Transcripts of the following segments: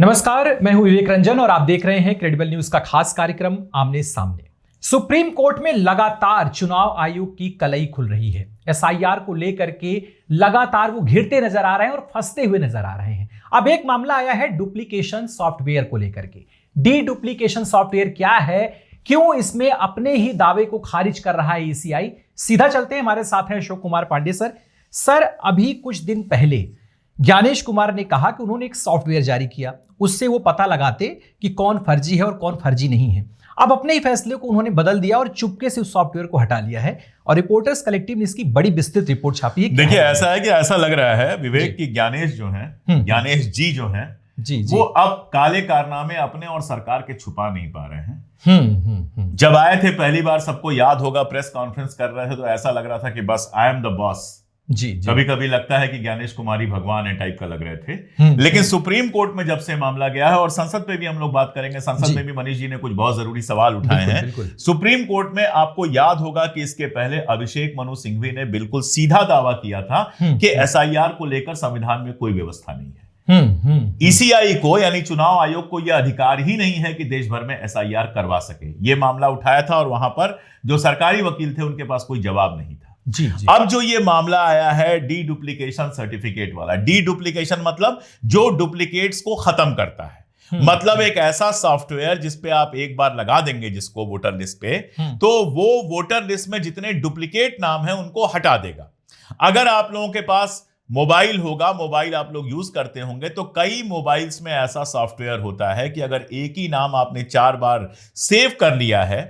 नमस्कार, मैं हूं विवेक रंजन और आप देख रहे हैं क्रेडिबल न्यूज का खास कार्यक्रम आमने सामने। सुप्रीम कोर्ट में लगातार चुनाव आयोग की कलई खुल रही है। एसआईआर को लेकर के लगातार वो घिरते नजर आ रहे हैं और फंसते हुए नजर आ रहे हैं। अब एक मामला आया है डुप्लीकेशन सॉफ्टवेयर को लेकर के। डी डुप्लीकेशन सॉफ्टवेयर क्या है, क्यों इसमें अपने ही दावे को खारिज कर रहा है ईसीआई? सीधा चलते हैं, हमारे साथ हैं अशोक कुमार पांडे सर, अभी कुछ दिन पहले ज्ञानेश कुमार ने कहा कि उन्होंने एक सॉफ्टवेयर जारी किया, उससे वो पता लगाते कि कौन फर्जी है और कौन फर्जी नहीं है। अब अपने ही फैसले को उन्होंने बदल दिया और चुपके से उस सॉफ्टवेयर को हटा लिया है और रिपोर्टर्स कलेक्टिव ने इसकी बड़ी विस्तृत रिपोर्ट छापी है। देखिए, ऐसा है कि ऐसा लग रहा है विवेक की ज्ञानेश जो हैं, ज्ञानेश जी जो हैं, वो अब काले कारनामे अपने और सरकार के छुपा नहीं पा रहे हैं। जब आए थे पहली बार, सबको याद होगा, प्रेस कॉन्फ्रेंस कर रहे थे तो ऐसा लग रहा था कि बस आई एम द बॉस। कभी कभी लगता है कि ज्ञानेश कुमारी भगवान है टाइप का लग रहे थे। लेकिन सुप्रीम कोर्ट में जब से मामला गया है, और संसद पे भी हम लोग बात करेंगे, संसद में भी मनीष जी ने कुछ बहुत जरूरी सवाल उठाए हैं। सुप्रीम कोर्ट में आपको याद होगा कि इसके पहले अभिषेक मनु सिंघवी ने बिल्कुल सीधा दावा किया था कि एसआईआर को लेकर संविधान में कोई व्यवस्था नहीं है। ईसीआई को, यानी चुनाव आयोग को, यह अधिकार ही नहीं है कि देश भर में एसआईआर करवा सके। यह मामला उठाया था और वहां पर जो सरकारी वकील थे उनके पास कोई जवाब नहीं था। जी। अब जो ये मामला आया है डी डुप्लीकेशन सर्टिफिकेट वाला, डी डुप्लीकेशन मतलब जो डुप्लीकेट्स को खत्म करता है। मतलब एक ऐसा सॉफ्टवेयर जिसपे आप एक बार लगा देंगे जिसको वोटर लिस्ट पे, तो वो वोटर लिस्ट में जितने डुप्लीकेट नाम है उनको हटा देगा। अगर आप लोगों के पास मोबाइल होगा, मोबाइल आप लोग यूज करते होंगे, तो कई मोबाइल्स में ऐसा सॉफ्टवेयर होता है कि अगर एक ही नाम आपने 4 बार सेव कर लिया है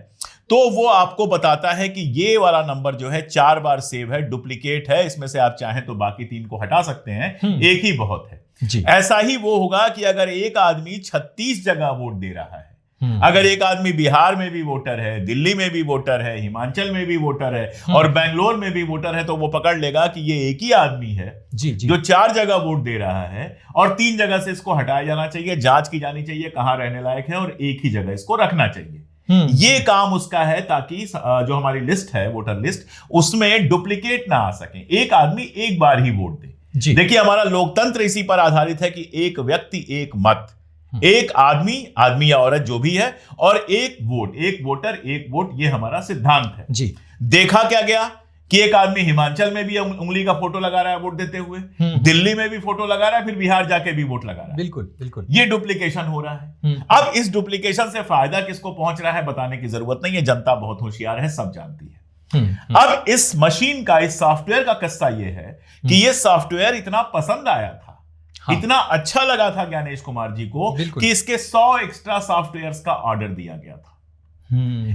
तो वो आपको बताता है कि ये वाला नंबर जो है 4 बार सेव है, डुप्लीकेट है, इसमें से आप चाहें तो बाकी 3 को हटा सकते हैं, एक ही बहुत है। ऐसा ही वो होगा कि अगर एक आदमी 36 जगह वोट दे रहा है, अगर एक आदमी बिहार में भी वोटर है, दिल्ली में भी वोटर है, हिमाचल में भी वोटर है और बेंगलोर में भी वोटर है, तो वो पकड़ लेगा कि ये एक ही आदमी है जो 4 जगह वोट दे रहा है और 3 जगह से इसको हटाया जाना चाहिए, जांच की जानी चाहिए कहां रहने लायक है और एक ही जगह इसको रखना चाहिए। ये काम उसका है ताकि जो हमारी लिस्ट है, वोटर लिस्ट, उसमें डुप्लीकेट ना आ सके, एक आदमी एक बार ही वोट दे। देखिए, हमारा लोकतंत्र इसी पर आधारित है कि एक व्यक्ति एक मत, एक आदमी या औरत जो भी है, और एक वोट, एक वोटर एक वोट, ये हमारा सिद्धांत है। जी। देखा क्या गया कि एक आदमी हिमाचल में भी उंगली का फोटो लगा रहा है वोट देते हुए, दिल्ली में भी फोटो लगा रहा है, फिर बिहार जाके भी वोट लगा रहा है। बिल्कुल ये डुप्लीकेशन हो रहा है। अब इस डुप्लीकेशन से फायदा किसको पहुंच रहा है बताने की जरूरत नहीं है, जनता बहुत होशियार है, सब जानती है। अब इस मशीन का, इस सॉफ्टवेयर का किस्सा यह है कि यह सॉफ्टवेयर इतना पसंद आया था, इतना अच्छा लगा था ज्ञानेश कुमार जी को कि इसके 100 एक्स्ट्रा सॉफ्टवेयर्स का ऑर्डर दिया गया था।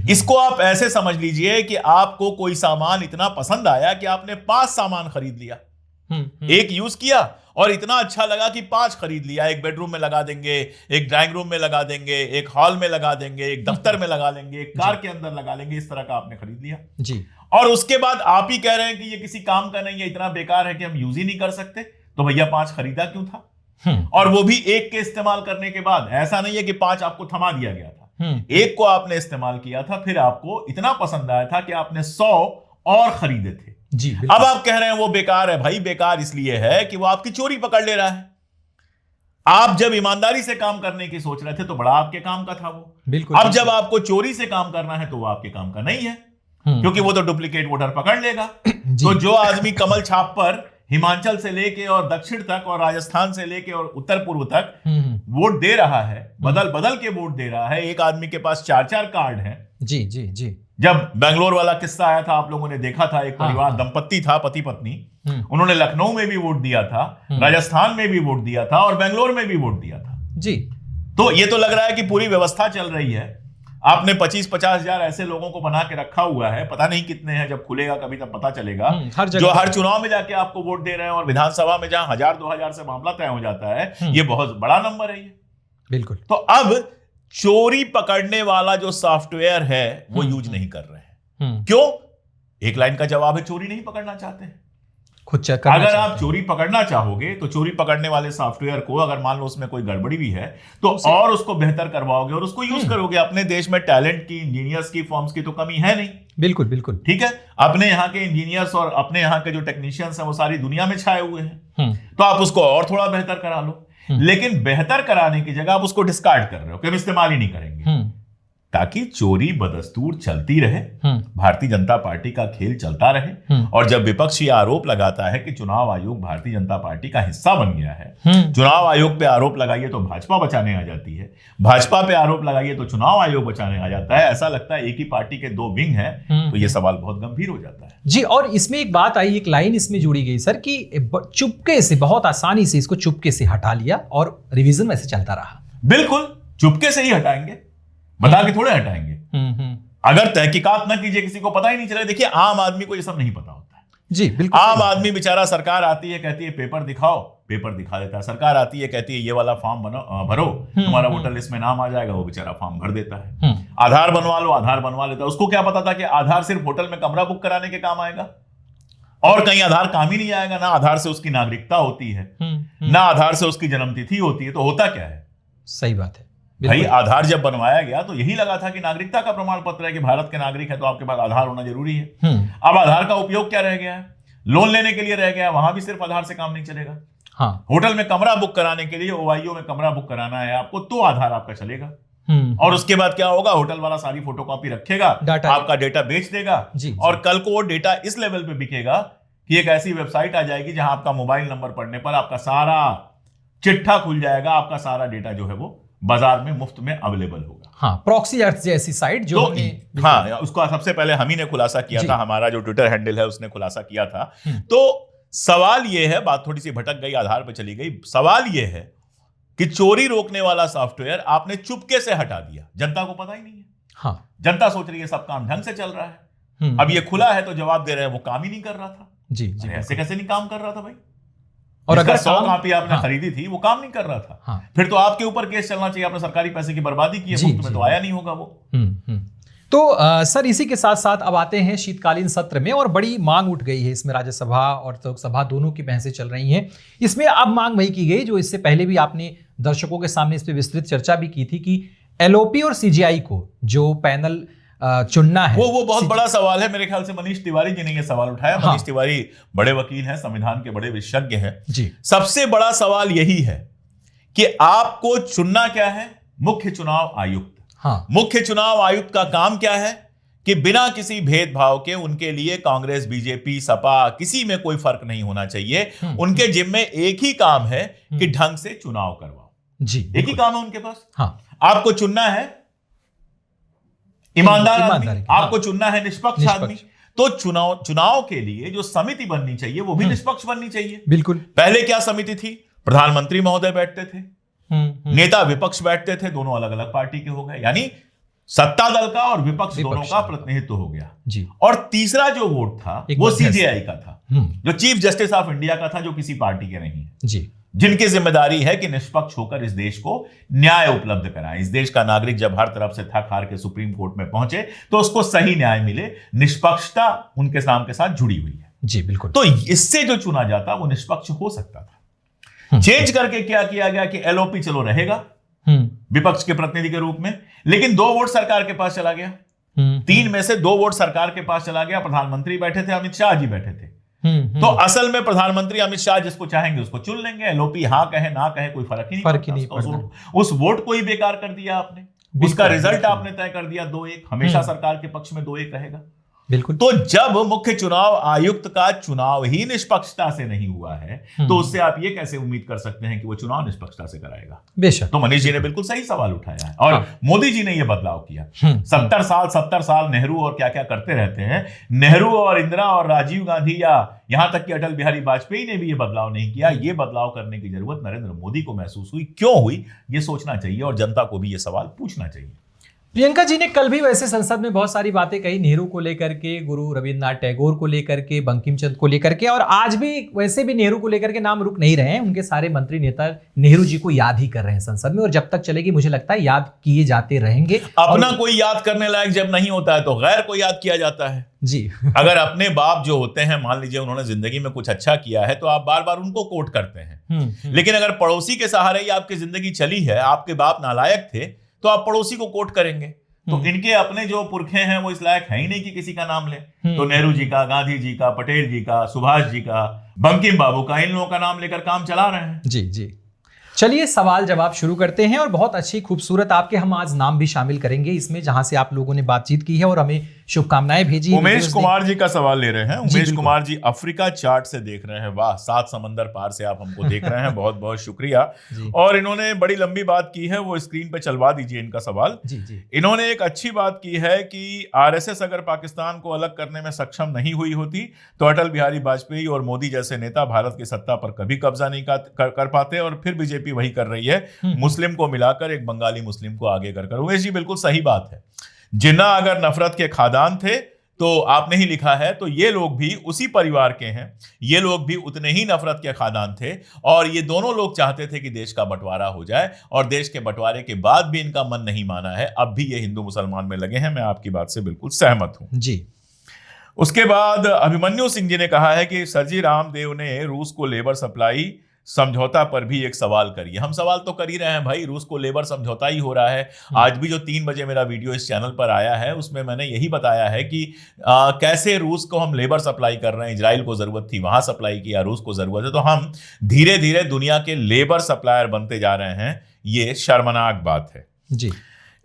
इसको आप ऐसे समझ लीजिए कि आपको कोई सामान इतना पसंद आया कि आपने 5 सामान खरीद लिया, एक यूज किया और इतना अच्छा लगा कि 5 खरीद लिया। एक बेडरूम में लगा देंगे, एक ड्राइंग रूम में लगा देंगे, एक हॉल में लगा देंगे, एक दफ्तर में लगा लेंगे, एक कार के अंदर लगा लेंगे, इस तरह का आपने खरीद लिया जी। और उसके बाद आप ही कह रहे हैं कि ये किसी काम का नहीं है, इतना बेकार है कि हम यूज ही नहीं कर सकते, तो भैया 5 खरीदा क्यों था? और वो भी एक के इस्तेमाल करने के बाद। ऐसा नहीं है कि 5 आपको थमा दिया गया था, एक को आपने इस्तेमाल किया था, फिर आपको इतना पसंद आया था कि आपने 100 और खरीदे थे जी। अब आप कह रहे हैं वो बेकार है। भाई, बेकार इसलिए है कि वो आपकी चोरी पकड़ ले रहा है। आप जब ईमानदारी से काम करने की सोच रहे थे तो बड़ा आपके काम का था वो। बिल्कुल। अब जब आपको चोरी से काम करना है तो वो आपके काम का नहीं है, क्योंकि वो तो डुप्लीकेट वोटर पकड़ लेगा। तो जो आदमी कमल छाप पर हिमाचल से लेके और दक्षिण तक और राजस्थान से लेके और उत्तर पूर्व तक वोट दे रहा है, बदल बदल के वोट दे रहा है, एक आदमी के पास 4-4 कार्ड हैं। जी। जब बेंगलोर वाला किस्सा आया था, आप लोगों ने देखा था, एक परिवार, दंपत्ति था, पति पत्नी, उन्होंने लखनऊ में भी वोट दिया था, राजस्थान में भी वोट दिया था और बेंगलोर में भी वोट दिया था जी। तो ये तो लग रहा है कि पूरी व्यवस्था चल रही है। आपने 25-50 हजार ऐसे लोगों को बना के रखा हुआ है, पता नहीं कितने हैं, जब खुलेगा कभी तब पता चलेगा, जो हर चुनाव में जाके आपको वोट दे रहे हैं। और विधानसभा में जहां 1000-2000 से मामला तय हो जाता है, ये बहुत बड़ा नंबर है ये। बिल्कुल। तो अब चोरी पकड़ने वाला जो सॉफ्टवेयर है वो यूज नहीं कर रहे हैं। क्यों? एक लाइन का जवाब है, चोरी नहीं पकड़ना चाहते हैं। खुद चेक करना। अगर आप चोरी पकड़ना चाहोगे तो चोरी पकड़ने वाले सॉफ्टवेयर को, अगर मान लो उसमें कोई गड़बड़ी भी है, तो और उसको बेहतर करवाओगे और उसको यूज करोगे। अपने देश में टैलेंट की, इंजीनियर्स की, फॉर्म्स की तो कमी है नहीं। बिल्कुल। ठीक है, अपने यहाँ के इंजीनियर्स और अपने यहाँ के जो टेक्नीशियंस हैं वो सारी दुनिया में छाए हुए हैं, तो आप उसको और थोड़ा बेहतर करा लो। लेकिन बेहतर कराने की जगह आप उसको डिस्कार्ड कर रहे हो कि हम इस्तेमाल ही नहीं करेंगे, ताकि चोरी बदस्तूर चलती रहे, भारतीय जनता पार्टी का खेल चलता रहे। और जब विपक्ष ये आरोप लगाता है कि चुनाव आयोग भारतीय जनता पार्टी का हिस्सा बन गया है, चुनाव आयोग पे आरोप लगाइए तो भाजपा बचाने आ जाती है, भाजपा पे आरोप लगाइए तो चुनाव आयोग बचाने आ जाता है, ऐसा लगता है एक ही पार्टी के दो विंग हैं, तो ये सवाल बहुत गंभीर हो जाता है जी। और इसमें एक बात आई, एक लाइन इसमें जुड़ी गई सर कि चुपके से, बहुत आसानी से इसको चुपके से हटा लिया और रिवीजन वैसे चलता रहा। बिल्कुल, चुपके से ही हटाएंगे, बता के थोड़े हटाएंगे। अगर तहकीकात ना कीजिए, किसी को पता ही नहीं चले। देखिए, आम आदमी को ये सब नहीं पता होता है जी, बिल्कुल। आम आदमी बेचारा, सरकार आती है कहती है पेपर दिखाओ, पेपर दिखा देता है। सरकार आती है कहती है ये वाला फॉर्म भरो, तुम्हारा वोटर लिस्ट में नाम आ जाएगा, वो बेचारा फॉर्म भर देता है। आधार बनवा लो, आधार बनवा लेता है। उसको क्या पता था कि आधार सिर्फ होटल में कमरा बुक कराने के काम आएगा, और कहीं आधार काम ही नहीं आएगा। ना आधार से उसकी नागरिकता होती है, ना आधार से उसकी जन्मतिथि होती है, तो होता क्या है? सही बात है भाई। आधार जब बनवाया गया तो यही लगा था कि नागरिकता का प्रमाण पत्र है कि भारत के नागरिक है तो आपके पास आधार होना जरूरी है। अब आधार का उपयोग क्या रह गया है? लोन लेने के लिए रह गया है, वहां भी सिर्फ आधार से काम नहीं चलेगा। हाँ। होटल में कमरा बुक कराने के लिए, ओआईओ में कमरा बुक कराना है आपको, तो आधार आपका चलेगा। और उसके बाद क्या होगा? होटल वाला सारी फोटोकॉपी रखेगा, आपका डेटा बेच देगा। और कल को वो डेटा इस लेवल पे बिकेगा कि एक ऐसी वेबसाइट आ जाएगी जहां आपका मोबाइल नंबर पढ़ने पर आपका सारा चिट्ठा खुल जाएगा, आपका सारा डेटा जो है वो बाजार में मुफ्त में अवेलेबल होगा। हाँ, प्रॉक्सी अर्थ जैसी साइट जो तो, हाँ, उसका सबसे पहले हम ही ने खुलासा किया था, हमारा जो ट्विटर हैंडल है उसने खुलासा किया था। तो सवाल यह है, बात थोड़ी सी भटक गई, आधार पे चली गई। सवाल यह है कि चोरी रोकने वाला सॉफ्टवेयर आपने चुपके से हटा दिया, जनता को पता ही नहीं है। हाँ, जनता सोच रही है सब काम ढंग से चल रहा है। अब ये खुला है तो जवाब दे रहे हैं वो काम ही नहीं कर रहा था। जी, ऐसे कैसे नहीं काम कर रहा था भाई? और अगर 100 कॉपी आपने खरीदी थी वो काम नहीं कर रहा था। हाँ। फिर तो आपके ऊपर केस चलना चाहिए, आपने सरकारी पैसे की बर्बादी की है, मुफ्त में तो आया नहीं होगा वो। तो सर, इसी के साथ साथ अब आते हैं शीतकालीन सत्र में, और बड़ी मांग उठ गई है इसमें। राज्यसभा और लोकसभा दोनों की बहसें चल रही हैं इसमें। अब मांग वही की गई जो इससे पहले भी आपने दर्शकों के सामने इस पर विस्तृत चर्चा भी की थी, कि एलओपी और सीजीआई को जो पैनल चुनना है, वो बहुत बड़ा सवाल है। मेरे ख्याल से मनीष तिवारी जी ने ये सवाल उठाया। हाँ। मनीष तिवारी बड़े वकील हैं, संविधान के बड़े विशेषज्ञ हैं जी। सबसे बड़ा सवाल यही है कि आपको चुनना क्या है? मुख्य चुनाव आयुक्त। हाँ। मुख्य चुनाव आयुक्त का काम क्या है कि बिना किसी भेदभाव के उनके लिए कांग्रेस, बीजेपी, सपा, किसी में कोई फर्क नहीं होना चाहिए। उनके जिम्मे एक ही काम है कि ढंग से चुनाव करवाओ जी। एक ही काम है उनके पास। हाँ। आपको चुनना है ईमानदार आदमी, आपको चुनना है निष्पक्ष आदमी। तो चुनाव के लिए जो समिति बननी चाहिए वो भी निष्पक्ष बननी चाहिए। बिल्कुल। पहले क्या समिति थी? प्रधानमंत्री महोदय बैठते थे, नेता विपक्ष बैठते थे, दोनों अलग अलग पार्टी के हो गए, यानी सत्ता दल का और विपक्ष दोनों का प्रतिनिधित्व हो गया जी। और तीसरा जो वोट था वो सीजेआई का था, जो चीफ जस्टिस ऑफ इंडिया का था, जो किसी पार्टी के नहीं है जी, जिनकी जिम्मेदारी है कि निष्पक्ष होकर इस देश को न्याय उपलब्ध कराएं। इस देश का नागरिक जब हर तरफ से थक हार के सुप्रीम कोर्ट में पहुंचे तो उसको सही न्याय मिले। निष्पक्षता उनके नाम के साथ जुड़ी हुई है जी। बिल्कुल। तो इससे जो चुना जाता वो निष्पक्ष हो सकता था। चेंज करके क्या किया गया कि एलओपी चलो रहेगा विपक्ष के प्रतिनिधि के रूप में, लेकिन 2 वोट सरकार के पास चला गया। 3 में से 2 वोट सरकार के पास चला गया। प्रधानमंत्री बैठे थे, अमित शाह जी बैठे थे। तो असल में प्रधानमंत्री अमित शाह जिसको चाहेंगे उसको चुन लेंगे। एलओपी हाँ कहे ना कहे कोई फर्क ही नहीं पड़ता। उस वोट को ही बेकार कर दिया आपने, उसका रिजल्ट आपने तय कर दिया 2-1। हमेशा सरकार के पक्ष में 2-1 रहेगा। बिल्कुल। तो जब मुख्य चुनाव आयुक्त का चुनाव ही निष्पक्षता से नहीं हुआ है तो उससे आप ये कैसे उम्मीद कर सकते हैं कि वो चुनाव निष्पक्षता से कराएगा? बेशक। तो मनीष जी ने बिल्कुल सही सवाल उठाया है और मोदी जी ने ये बदलाव किया। 70 साल नेहरू और क्या क्या करते रहते हैं। नेहरू और इंदिरा और राजीव गांधी या यहां तक कि अटल बिहारी वाजपेयी ने भी ये बदलाव नहीं किया। ये बदलाव करने की जरूरत नरेंद्र मोदी को महसूस हुई। क्यों हुई ये सोचना चाहिए और जनता को भी ये सवाल पूछना चाहिए। प्रियंका जी ने कल भी वैसे संसद में बहुत सारी बातें कही, नेहरू को लेकर के, गुरु रविन्द्रनाथ टैगोर को लेकर के, बंकिम चंद्र को लेकर के, और आज भी वैसे भी नेहरू को लेकर के नाम रुक नहीं रहे हैं। उनके सारे मंत्री नेता नेहरू जी को याद ही कर रहे हैं संसद में, और जब तक चलेगी मुझे लगता है याद किए जाते रहेंगे। अपना कोई याद करने लायक जब नहीं होता है तो गैर को याद किया जाता है जी। अगर अपने बाप जो होते हैं, मान लीजिए उन्होंने जिंदगी में कुछ अच्छा किया है तो आप बार बार उनको कोट करते हैं। लेकिन अगर पड़ोसी के सहारे ही आपकी जिंदगी चली है, आपके बाप नालायक थे, तो आप पड़ोसी को कोट करेंगे। तो इनके अपने जो पुरखे हैं वो इस लायक है ही नहीं कि किसी का नाम ले। तो नेहरू जी का, गांधी जी का, पटेल जी का, सुभाष जी का, बंकिम बाबू का, इन लोगों का नाम लेकर काम चला रहे हैं जी जी। चलिए सवाल जवाब शुरू करते हैं और बहुत अच्छी खूबसूरत आपके हम आज नाम भी शामिल करेंगे इसमें, जहां से आप लोगों ने बातचीत की है और हमें शुभकामनाएं भेजी। उमेश कुमार जी का सवाल ले रहे हैं। उमेश कुमार जी अफ्रीका चार्ट से देख रहे हैं। वाह, 7 समंदर पार से आप हमको देख रहे हैं, बहुत बहुत शुक्रिया। और इन्होंने बड़ी लंबी बात की है, वो स्क्रीन पे चलवा दीजिए इनका सवाल। इन्होंने एक अच्छी बात की है कि आरएसएस अगर पाकिस्तान को अलग करने में सक्षम नहीं हुई होती तो अटल बिहारी वाजपेयी और मोदी जैसे नेता भारत की सत्ता पर कभी कब्जा नहीं कर पाते, और फिर बीजेपी वही कर रही है, मुस्लिम को मिलाकर एक बंगाली मुस्लिम को आगे कर। उमेश जी बिल्कुल सही बात है। जिन्ना अगर नफरत के खादान थे तो आपने ही लिखा है, तो ये लोग भी उसी परिवार के हैं, ये लोग भी उतने ही नफरत के खादान थे, और ये दोनों लोग चाहते थे कि देश का बंटवारा हो जाए, और देश के बंटवारे के बाद भी इनका मन नहीं माना है। अब भी ये हिंदू मुसलमान में लगे हैं। मैं आपकी बात से बिल्कुल सहमत हूं जी। उसके बाद अभिमन्यु सिंह जी ने कहा है कि सरजी रामदेव ने रूस को लेबर सप्लाई समझौता पर भी एक सवाल करिए। हम सवाल तो कर ही रहे हैं भाई, रूस को लेबर समझौता ही हो रहा है। आज भी जो 3 बजे मेरा वीडियो इस चैनल पर आया है उसमें मैंने यही बताया है कि कैसे रूस को हम लेबर सप्लाई कर रहे हैं। इजराइल को जरूरत थी, वहां सप्लाई किया, रूस को जरूरत है, तो हम धीरे धीरे दुनिया के लेबर सप्लायर बनते जा रहे हैं। ये शर्मनाक बात है जी।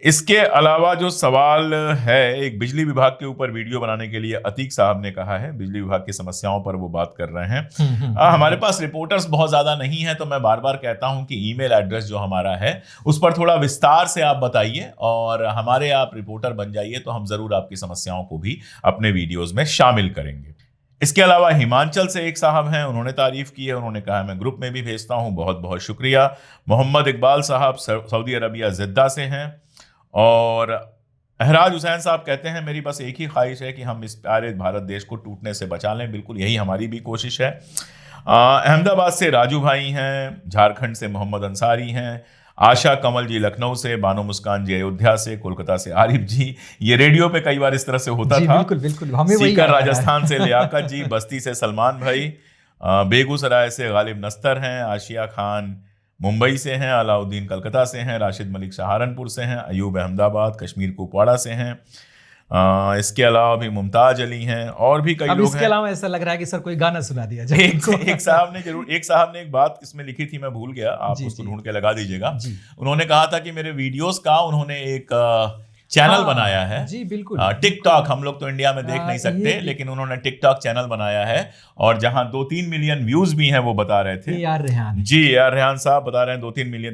इसके अलावा जो सवाल है, एक बिजली विभाग के ऊपर वीडियो बनाने के लिए अतीक साहब ने कहा है, बिजली विभाग की समस्याओं पर वो बात कर रहे हैं। हमारे पास रिपोर्टर्स बहुत ज्यादा नहीं है, तो मैं बार बार कहता हूं कि ईमेल एड्रेस जो हमारा है उस पर थोड़ा विस्तार से आप बताइए और हमारे आप रिपोर्टर बन जाइए, तो हम जरूर आपकी समस्याओं को भी अपने वीडियोज में शामिल करेंगे। इसके अलावा हिमाचल से एक साहब हैं, उन्होंने तारीफ की है, उन्होंने कहा मैं ग्रुप में भी भेजता हूं, बहुत बहुत शुक्रिया। मोहम्मद इकबाल साहब सऊदी अरबिया जिद्दा से हैं, और अहराज हुसैन साहब कहते हैं मेरी बस एक ही ख्वाहिश है कि हम इस प्यारे भारत देश को टूटने से बचा लें। बिल्कुल यही हमारी भी कोशिश है। अहमदाबाद से राजू भाई हैं, झारखंड से मोहम्मद अंसारी हैं, आशा कमल जी लखनऊ से, बानो मुस्कान जी अयोध्या से, कोलकाता से आरिफ जी। ये रेडियो पे कई बार इस तरह से होता था। बिल्कुल बिल्कुल, हमें सीकर राजस्थान से लियाकत जी, बस्ती से सलमान भाई, बेगूसराय से गालिब नस्तर हैं, आशिया खान मुंबई से हैं, अलाउद्दीन कलकत्ता से हैं, राशिद मलिक सहारनपुर से हैं, अयूब अहमदाबाद कश्मीर कुपवाड़ा से हैं। इसके अलावा भी मुमताज अली हैं, और भी कई लोग हैं। इसके अलावा ऐसा लग रहा है कि सर कोई गाना सुना दिया जाए। एक साहब ने एक बात इसमें लिखी थी, मैं भूल गया, आप उसको ढूंढ के लगा दीजिएगा। उन्होंने कहा था कि मेरे वीडियोस का उन्होंने एक चैनल बनाया है जी। बिल्कुल टिकटॉक, हम लोग तो इंडिया में देख नहीं सकते, लेकिन उन्होंने टिकटॉक चैनल बनाया है, और जहां 2-3 मिलियन व्यूज भी हैं, वो बता रहे थे। यार रेहान साहब बता रहे हैं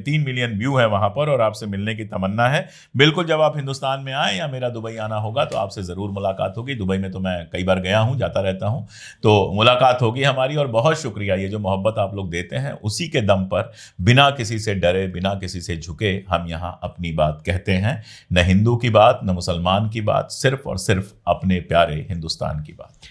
3 मिलियन व्यू है वहां पर, और आपसे मिलने की तमन्ना है। बिल्कुल, जब आप हिंदुस्तान में आए या मेरा दुबई आना होगा तो आपसे जरूर मुलाकात होगी। दुबई में तो मैं कई बार गया हूं, जाता रहता हूं, तो मुलाकात होगी हमारी। और बहुत शुक्रिया, ये जो मोहब्बत आप लोग देते हैं, उसी के दम पर बिना किसी से डरे, बिना किसी से झुके, हम यहाँ अपनी बात कहते हैं। न हिंदू की बात, न मुसलमान की बात, सिर्फ और सिर्फ अपने प्यारे हिंदुस्तान की बात।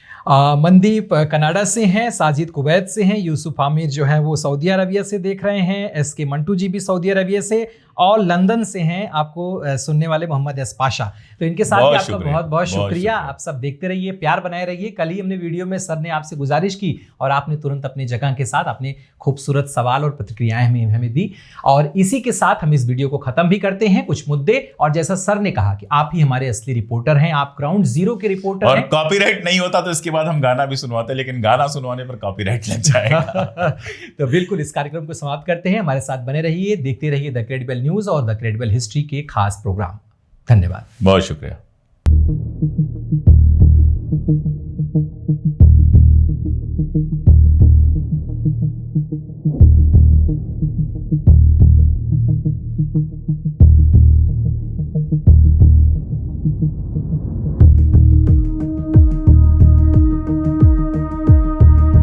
मनदीप कनाडा से हैं, साजिद कुवैत से हैं, यूसुफ आमिर जो हैं वो सऊदी अरबिया से देख रहे हैं, एसके मंटू जी भी सऊदी अरबिया से, और लंदन से हैं आपको सुनने वाले मोहम्मद एस पाशा। तो इनके साथ भी आपका बहुत बहुत शुक्रिया। आप सब देखते रहिए, प्यार बनाए रहिए। कल ही हमने वीडियो में सर ने आपसे गुजारिश की और आपने तुरंत अपने जगह के साथ अपने खूबसूरत सवाल और प्रतिक्रियाएं हमें दी, और इसी के साथ हम इस वीडियो को खत्म भी करते हैं। कुछ मुद्दे, और जैसा सर ने कहा कि आप ही हमारे असली रिपोर्टर हैं, आप ग्राउंड जीरो के रिपोर्टर हैं। और कॉपीराइट नहीं होता तो इसके बाद हम गाना भी सुनवाते, लेकिन गाना सुनवाने पर कॉपीराइट लग जाएगा। तो बिल्कुल इस कार्यक्रम को समाप्त करते हैं। हमारे साथ बने रहिए, देखते रहिए द क्रेडिबल न्यूज और द क्रेडिबल हिस्ट्री के खास प्रोग्राम। धन्यवाद, बहुत शुक्रिया।